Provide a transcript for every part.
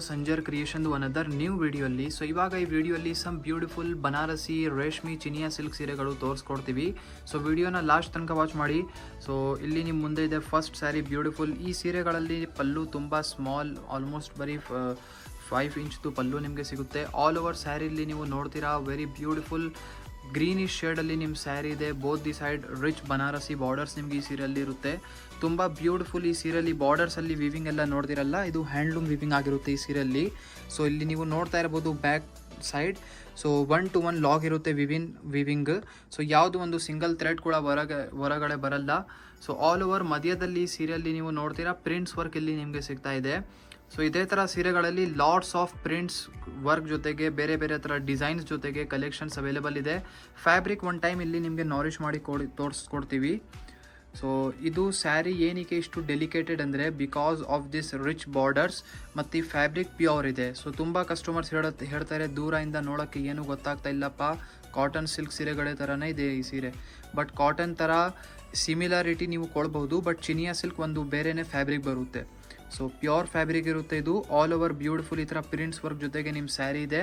Sanjar creation another new ವಿಡಿಯೋಲ್ಲಿ. So ಇವಾಗ ಈ ವಿಡಿಯೋಲ್ಲಿ ಸಮ್ ಬ್ಯೂಟಿಫುಲ್ ಬನಾರಸಿ ರೇಷ್ಮೆ ಚಿನಿಯಾ ಸಿಲ್ಕ್ ಸೀರೆಗಳು ತೋರಿಸ್ಕೊಡ್ತೀವಿ. ಸೊ ವಿಡಿಯೋನ ಲಾಸ್ಟ್ ತನಕ ವಾಚ್ ಮಾಡಿ. ಸೊ ಇಲ್ಲಿ ನಿಮ್ಮ ಮುಂದೆ ಇದೆ ಫಸ್ಟ್ ಸ್ಯಾರಿ ಬ್ಯೂಟಿಫುಲ್. ಈ ಸೀರೆಗಳಲ್ಲಿ ಪಲ್ಲು ತುಂಬ ಸ್ಮಾಲ್, ಆಲ್ಮೋಸ್ಟ್ ಬರೀ 5 ಇಂಚ್ದು ಪಲ್ಲು ನಿಮಗೆ ಸಿಗುತ್ತೆ. ಆಲ್ ಓವರ್ ಸ್ಯಾರಿಲಿ ನೀವು ನೋಡ್ತೀರಾ ವೆರಿ ಬ್ಯೂಟಿಫುಲ್ ಗ್ರೀನಿಶ್ ಶೇಡಲ್ಲಿ ನಿಮ್ಮ ಸ್ಯಾರಿ ಇದೆ. Both the side rich Banarasi borders ನಿಮಗೆ ಈ ಸೀರೆಯಲ್ಲಿ ಇರುತ್ತೆ. ತುಂಬ ಬ್ಯೂಟಿಫುಲ್ ಈ ಸೀರೆಯಲ್ಲಿ ಬಾರ್ಡರ್ಸಲ್ಲಿ ವಿವಿಂಗ್ ಎಲ್ಲ ನೋಡ್ತಿರಲ್ಲ, ಇದು ಹ್ಯಾಂಡ್ಲೂಮ್ ವಿವಿಂಗ್ ಆಗಿರುತ್ತೆ ಈ ಸೀರೆಯಲ್ಲಿ. ಸೊ ಇಲ್ಲಿ ನೀವು ನೋಡ್ತಾ ಇರ್ಬೋದು back side. So 1 to 1 log ಇರುತ್ತೆ ವಿವಿಂಗ್. ಸೊ ಯಾವುದು ಒಂದು ಸಿಂಗಲ್ ಥ್ರೆಡ್ ಕೂಡ ಹೊರಗಡೆ ಬರಲ್ಲ. ಸೊ ಆಲ್ ಓವರ್ ಮಧ್ಯದಲ್ಲಿ ಸೀರೆಯಲ್ಲಿ ನೀವು ನೋಡ್ತೀರಾ ಪ್ರಿಂಟ್ಸ್ ವರ್ಕ್ ಇಲ್ಲಿ ನಿಮಗೆ ಸಿಗ್ತಾ ಇದೆ. ಸೊ ಇದೇ ಥರ ಸೀರೆಗಳಲ್ಲಿ ಲಾಟ್ಸ್ ಆಫ್ ಪ್ರಿಂಟ್ಸ್ ವರ್ಕ್ ಜೊತೆಗೆ ಬೇರೆ ಬೇರೆ ಥರ ಡಿಸೈನ್ಸ್ ಜೊತೆಗೆ ಕಲೆಕ್ಷನ್ಸ್ ಅವೈಲೇಬಲ್ ಇದೆ. ಫ್ಯಾಬ್ರಿಕ್ ಒನ್ ಟೈಮ್ ಇಲ್ಲಿ ನಿಮಗೆ ನಾರಿಶ್ ಮಾಡಿ ತೋರಿಸ್ಕೊಡ್ತೀವಿ. ಸೊ ಇದು ಸ್ಯಾರಿ ಏನಕ್ಕೆ ಇಷ್ಟು ಡೆಲಿಕೇಟೆಡ್ ಅಂದರೆ because of this rich borders ಮತ್ತು ಈ ಫ್ಯಾಬ್ರಿಕ್ ಪ್ಯೂರ್ ಇದೆ. ಸೊ ತುಂಬ ಕಸ್ಟಮರ್ಸ್ ಹೇಳ್ತಾರೆ ದೂರದಿಂದ ನೋಡೋಕ್ಕೆ ಏನೂ ಗೊತ್ತಾಗ್ತಾ ಇಲ್ಲಪ್ಪ, ಕಾಟನ್ ಸಿಲ್ಕ್ ಸೀರೆಗಳೇ ಥರನೇ ಇದೆ ಈ ಸೀರೆ. ಬಟ್ ಕಾಟನ್ ಥರ ಸಿಮಿಲಾರಿಟಿ ನೀವು ಕೊಡ್ಬೋದು, ಬಟ್ ಚಿನಿಯಾ ಸಿಲ್ಕ್ ಒಂದು ಬೇರೆಯೇ ಫ್ಯಾಬ್ರಿಕ್ ಬರುತ್ತೆ. ಸೊ ಪ್ಯೂರ್ ಫ್ಯಾಬ್ರಿಕ್ ಇರುತ್ತೆ ಇದು. ಆಲ್ ಓವರ್ ಬ್ಯೂಟಿಫುಲ್ ಈ ಥರ ಪ್ರಿಂಟ್ಸ್ ವರ್ಕ್ ಜೊತೆಗೆ ನಿಮ್ಮ ಸ್ಯಾರಿ ಇದೆ.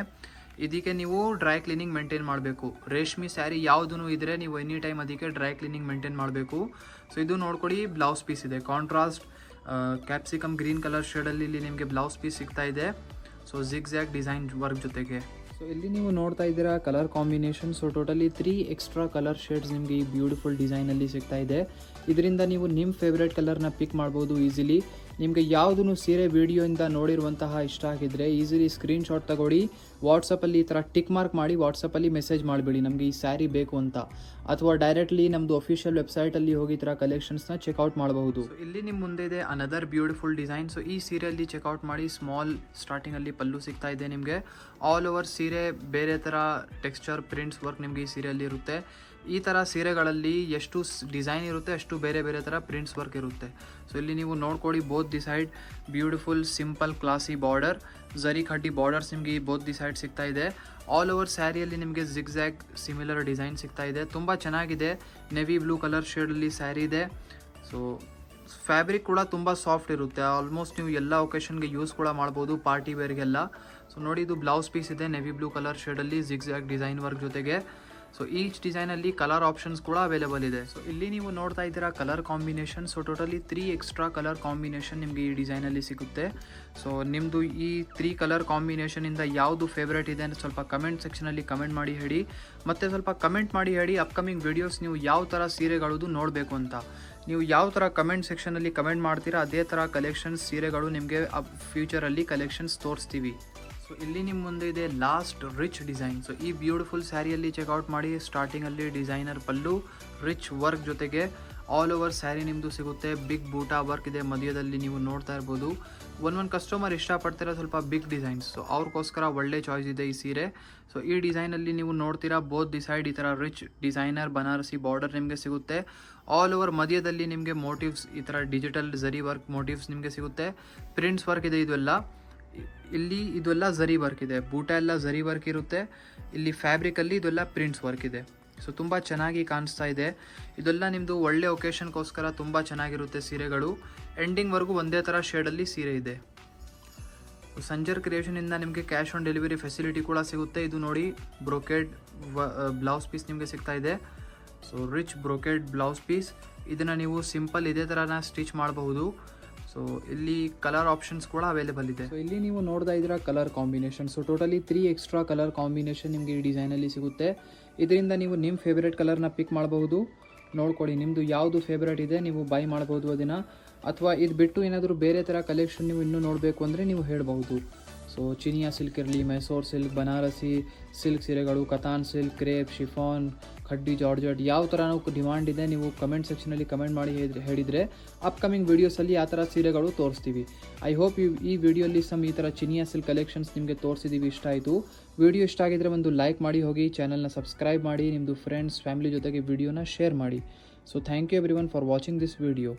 ಇದಕ್ಕೆ ನೀವು ಡ್ರೈ ಕ್ಲೀನಿಂಗ್ ಮೇಂಟೈನ್ ಮಾಡಬೇಕು. ರೇಷ್ಮೆ ಸ್ಯಾರಿ ಯಾವುದೂ ಇದ್ದರೆ ನೀವು ಎನಿ ಟೈಮ್ ಅದಕ್ಕೆ ಡ್ರೈ ಕ್ಲೀನಿಂಗ್ ಮೇಂಟೈನ್ ಮಾಡಬೇಕು. ಸೊ ಇದು ನೋಡ್ಕೊಳ್ಳಿ, ಬ್ಲೌಸ್ ಪೀಸ್ ಇದೆ ಕಾಂಟ್ರಾಸ್ಟ್ ಕ್ಯಾಪ್ಸಿಕಮ್ ಗ್ರೀನ್ ಕಲರ್ ಶೇಡಲ್ಲಿ ಇಲ್ಲಿ ನಿಮಗೆ ಬ್ಲೌಸ್ ಪೀಸ್ ಸಿಗ್ತಾ ಇದೆ. ಸೊ ಜಿಗ್ಜ್ಯಾಗ್ ಡಿಸೈನ್ ವರ್ಕ್ ಜೊತೆಗೆ. ಸೊ ಇಲ್ಲಿ ನೀವು ನೋಡ್ತಾ ಇದ್ದೀರಾ colour combination. So totally 3 extra colour shades ನಿಮಗೆ ಈ ಬ್ಯೂಟಿಫುಲ್ ಡಿಸೈನಲ್ಲಿ ಸಿಗ್ತಾ ಇದೆ. ಇದರಿಂದ ನೀವು ನಿಮ್ಮ ಫೇವ್ರೇಟ್ ಕಲರ್ನ ಪಿಕ್ ಮಾಡ್ಬೋದು ಈಸಿಲಿ. ನಿಮಗೆ ಯಾವುದೂ ಸೀರೆ ವಿಡಿಯೋಯಿಂದ ನೋಡಿರುವಂತಹ ಇಷ್ಟ ಆಗಿದ್ದರೆ ಈಸಿಲಿ ಸ್ಕ್ರೀನ್ಶಾಟ್ ತಗೊಳ್ಳಿ, ವಾಟ್ಸಪ್ಪಲ್ಲಿ ಈ ಥರ ಟಿಕ್ ಮಾರ್ಕ್ ಮಾಡಿ ವಾಟ್ಸಪ್ಪಲ್ಲಿ ಮೆಸೇಜ್ ಮಾಡಿಬಿಡಿ ನಮಗೆ ಈ ಸ್ಯಾರಿ ಬೇಕು ಅಂತ. ಅಥವಾ ಡೈರೆಕ್ಟ್ಲಿ ನಮ್ಮದು ಅಫಿಷಿಯಲ್ ವೆಬ್ಸೈಟಲ್ಲಿ ಹೋಗಿ ಈ ಥರ ಕಲೆಕ್ಷನ್ಸ್ನ ಚೆಕ್ಔಟ್ ಮಾಡಬಹುದು. ಇಲ್ಲಿ ನಿಮ್ಮ ಮುಂದೆ ಇದೆ ಅನದರ್ ಬ್ಯೂಟಿಫುಲ್ ಡಿಸೈನ್. ಸೊ ಈ ಸೀರೆಯಲ್ಲಿ ಚೆಕ್ಔಟ್ ಮಾಡಿ. ಸ್ಮಾಲ್ ಸ್ಟಾರ್ಟಿಂಗಲ್ಲಿ ಪಲ್ಲು ಸಿಗ್ತಾ ಇದೆ ನಿಮಗೆ. ಆಲ್ ಓವರ್ ಸೀರೆ ಬೇರೆ ಥರ ಟೆಕ್ಸ್ಚರ್ ಪ್ರಿಂಟ್ಸ್ ವರ್ಕ್ ನಿಮಗೆ ಈ ಸೀರೆಯಲ್ಲಿ ಇರುತ್ತೆ. ಈ ಥರ ಸೀರೆಗಳಲ್ಲಿ ಎಷ್ಟು ಡಿಸೈನ್ ಇರುತ್ತೆ ಅಷ್ಟು ಬೇರೆ ಬೇರೆ ಥರ ಪ್ರಿಂಟ್ಸ್ ವರ್ಕ್ ಇರುತ್ತೆ. ಸೊ ಇಲ್ಲಿ ನೀವು ನೋಡ್ಕೊಳ್ಳಿ both the side beautiful simple classy border, zari khaddi borders ನಿಮಗೆ ಬೋತ್ ದಿ ಸೈಡ್ ಸಿಗ್ತಾ ಇದೆ. ಆಲ್ ಓವರ್ ಸ್ಯಾರಿಯಲ್ಲಿ ನಿಮಗೆ ಜಿಗ್ಜ್ಯಾಗ್ ಸಿಮಿಲರ್ ಡಿಸೈನ್ ಸಿಗ್ತಾ ಇದೆ. ತುಂಬ ಚೆನ್ನಾಗಿದೆ. ನೆವಿ ಬ್ಲೂ ಕಲರ್ ಶೇಡಲ್ಲಿ ಸ್ಯಾರಿ ಇದೆ. ಸೊ ಫ್ಯಾಬ್ರಿಕ್ ಕೂಡ ತುಂಬ ಸಾಫ್ಟ್ ಇರುತ್ತೆ. ಆಲ್ಮೋಸ್ಟ್ ನೀವು ಎಲ್ಲ ಒಕೇಶನ್ಗೆ ಯೂಸ್ ಕೂಡ ಮಾಡ್ಬೋದು, ಪಾರ್ಟಿ ವೇರ್ಗೆಲ್ಲ. ಸೊ ನೋಡಿ, ಇದು ಬ್ಲೌಸ್ ಪೀಸ್ ಇದೆ ನೆವಿ ಬ್ಲೂ ಕಲರ್ ಶೇಡಲ್ಲಿ ಜಿಗ್ಜ್ಯಾಗ್ ಡಿಸೈನ್ ವರ್ಕ್ ಜೊತೆಗೆ. ಸೊ ಈಚ್ ಡಿಸೈನಲ್ಲಿ ಕಲರ್ ಆಪ್ಷನ್ಸ್ ಕೂಡ ಅವೈಲೇಬಲ್ ಇದೆ. ಸೊ ಇಲ್ಲಿ ನೀವು ನೋಡ್ತಾ ಇದ್ದೀರಾ colour combination. So totally 3 extra colour combination ನಿಮಗೆ ಈ ಡಿಸೈನಲ್ಲಿ ಸಿಗುತ್ತೆ. ಸೊ ನಿಮ್ಮದು ಈ 3 ಕಲರ್ ಕಾಂಬಿನೇಷನಿಂದ ಯಾವುದು ಫೇವ್ರೇಟ್ ಇದೆ ಅಂತ ಸ್ವಲ್ಪ ಕಮೆಂಟ್ ಸೆಕ್ಷನಲ್ಲಿ ಕಮೆಂಟ್ ಮಾಡಿ ಹೇಳಿ. ಮತ್ತು ಸ್ವಲ್ಪ ಕಮೆಂಟ್ ಮಾಡಿ ಹೇಳಿ ಅಪ್ಕಮಿಂಗ್ ವಿಡಿಯೋಸ್ ನೀವು ಯಾವ ಥರ ಸೀರೆಗಳದು ನೋಡಬೇಕು ಅಂತ. ನೀವು ಯಾವ ಥರ ಕಮೆಂಟ್ ಸೆಕ್ಷನಲ್ಲಿ ಕಮೆಂಟ್ ಮಾಡ್ತೀರಾ ಅದೇ ಥರ ಕಲೆಕ್ಷನ್ಸ್ ಸೀರೆಗಳು ನಿಮಗೆ ಫ್ಯೂಚರಲ್ಲಿ ಕಲೆಕ್ಷನ್ಸ್ ತೋರಿಸ್ತೀವಿ. ಸೊ ಇಲ್ಲಿ ನಿಮ್ಮ ಮುಂದೆ ಇದೆ ಲಾಸ್ಟ್ ರಿಚ್ ಡಿಸೈನ್. ಸೊ ಈ ಬ್ಯೂಟಿಫುಲ್ ಸ್ಯಾರಿಯಲ್ಲಿ ಚೆಕ್ಔಟ್ ಮಾಡಿ. ಸ್ಟಾರ್ಟಿಂಗಲ್ಲಿ ಡಿಸೈನರ್ ಪಲ್ಲು ರಿಚ್ ವರ್ಕ್ ಜೊತೆಗೆ ಆಲ್ ಓವರ್ ಸ್ಯಾರಿ ನಿಮ್ಮದು ಸಿಗುತ್ತೆ. ಬಿಗ್ ಬೂಟಾ ವರ್ಕ್ ಇದೆ ಮಧ್ಯದಲ್ಲಿ ನೀವು ನೋಡ್ತಾ ಇರ್ಬೋದು. ಒಂದು ಕಸ್ಟಮರ್ ಇಷ್ಟಪಡ್ತೀರಾ ಸ್ವಲ್ಪ ಬಿಗ್ ಡಿಸೈನ್ಸ್. ಸೊ ಅವ್ರಿಗೋಸ್ಕರ ಒಳ್ಳೆ ಚಾಯ್ಸ್ ಇದೆ ಈ ಸೀರೆ. ಸೊ ಈ ಡಿಸೈನಲ್ಲಿ ನೀವು ನೋಡ್ತೀರಾ ಬೋತ್ ದಿ ಸೈಡ್ ಈ ಥರ ರಿಚ್ ಡಿಸೈನರ್ ಬನಾರಸಿ ಬಾರ್ಡರ್ ನಿಮಗೆ ಸಿಗುತ್ತೆ. ಆಲ್ ಓವರ್ ಮಧ್ಯದಲ್ಲಿ ನಿಮಗೆ ಮೋಟಿವ್ಸ್ ಈ ಥರ ಡಿಜಿಟಲ್ ಝರಿ ವರ್ಕ್ ಮೋಟಿವ್ಸ್ ನಿಮಗೆ ಸಿಗುತ್ತೆ. ಪ್ರಿಂಟ್ಸ್ ವರ್ಕ್ ಇದೆ ಇದೆಲ್ಲ. ಇಲ್ಲಿ ಇದೆಲ್ಲ ಝರಿ ವರ್ಕ್ ಇದೆ, ಬೂಟ ಎಲ್ಲ ಝರಿ ವರ್ಕ್ ಇರುತ್ತೆ. ಇಲ್ಲಿ ಫ್ಯಾಬ್ರಿಕಲ್ಲಿ ಇದೆಲ್ಲ ಪ್ರಿಂಟ್ಸ್ ವರ್ಕ್ ಇದೆ. ಸೊ ತುಂಬ ಚೆನ್ನಾಗಿ ಕಾಣಿಸ್ತಾ ಇದೆ. ಇದೆಲ್ಲ ನಿಮ್ಮದು ಒಳ್ಳೆ ಒಕೇಶನ್ಗೋಸ್ಕರ ತುಂಬ ಚೆನ್ನಾಗಿರುತ್ತೆ ಸೀರೆಗಳು. ಎಂಡಿಂಗ್ವರೆಗೂ ಒಂದೇ ಥರ ಶೇಡಲ್ಲಿ ಸೀರೆ ಇದೆ. ಸಂಜರ್ ಕ್ರಿಯೇಷನಿಂದ ನಿಮಗೆ ಕ್ಯಾಶ್ ಆನ್ ಡೆಲಿವರಿ ಫೆಸಿಲಿಟಿ ಕೂಡ ಸಿಗುತ್ತೆ. ಇದು ನೋಡಿ ಬ್ರೊಕೆಡ್ ಬ್ಲೌಸ್ ಪೀಸ್ ನಿಮಗೆ ಸಿಗ್ತಾ ಇದೆ. So rich brocade blouse piece. ಇದನ್ನು ನೀವು ಸಿಂಪಲ್ ಇದೇ ಥರನ ಸ್ಟಿಚ್ ಮಾಡಬಹುದು. ಸೊ ಇಲ್ಲಿ ಕಲರ್ ಆಪ್ಷನ್ಸ್ ಕೂಡ ಅವೈಲೇಬಲ್ ಇದೆ. ಸೊ ಇಲ್ಲಿ ನೀವು ನೋಡ್ತಾ ಇದ್ದೀರಾ colour combination. So totally 3 extra colour combination ನಿಮಗೆ ಈ ಡಿಸೈನಲ್ಲಿ ಸಿಗುತ್ತೆ. ಇದರಿಂದ ನೀವು ನಿಮ್ಮ ಫೇವ್ರೇಟ್ ಕಲರ್ನ ಪಿಕ್ ಮಾಡಬಹುದು. ನೋಡ್ಕೊಳ್ಳಿ ನಿಮ್ಮದು ಯಾವುದು ಫೇವ್ರೇಟ್ ಇದೆ ನೀವು ಬೈ ಮಾಡ್ಬೋದು ಅದನ್ನು. ಅಥವಾ ಇದು ಬಿಟ್ಟು ಏನಾದರೂ ಬೇರೆ ಥರ ಕಲೆಕ್ಷನ್ ನೀವು ಇನ್ನೂ ನೋಡಬೇಕು ಅಂದರೆ ನೀವು ಹೇಳಬಹುದು. ಸೊ ಚಿನಿಯಾ ಸಿಲ್ಕ್ ಇರಲಿ, ಮೈಸೂರು ಸಿಲ್ಕ್, ಬನಾರಸಿ ಸಿಲ್ಕ್ ಸೀರೆಗಳು, Katan silk, crepe, chiffon, khaddi, georgette ಯಾವ ಥರ ಡಿಮಾಂಡ್ ಇದೆ ನೀವು ಕಮೆಂಟ್ ಸೆಕ್ಷನಲ್ಲಿ ಕಮೆಂಟ್ ಮಾಡಿ ಹೇಳಿದರೆ ಅಪ್ಕಮಿಂಗ್ ವೀಡಿಯೋಸಲ್ಲಿ ಆ ಥರ ಸೀರೆಗಳು ತೋರಿಸ್ತೀವಿ. ಐ ಹೋಪ್ ಈ ವಿಡಿಯೋಲಿ ಈ ಥರ ಚಿನಿಯಾ ಸಿಲ್ಕ್ ಕಲೆಕ್ಷನ್ಸ್ ನಿಮಗೆ ತೋರಿಸಿದ್ದೀವಿ. ಇಷ್ಟ ಆಯಿತು. ವಿಡಿಯೋ ಇಷ್ಟ ಆಗಿದ್ದರೆ ಒಂದು ಲೈಕ್ ಮಾಡಿ ಹೋಗಿ, ಚಾನಲ್ನ ಸಬ್ಸ್ಕ್ರೈಬ್ ಮಾಡಿ, ನಿಮ್ಮದು ಫ್ರೆಂಡ್ಸ್ ಫ್ಯಾಮಿಲಿ ಜೊತೆಗೆ ವಿಡಿಯೋನ ಶೇರ್ ಮಾಡಿ. So thank you everyone for watching this video.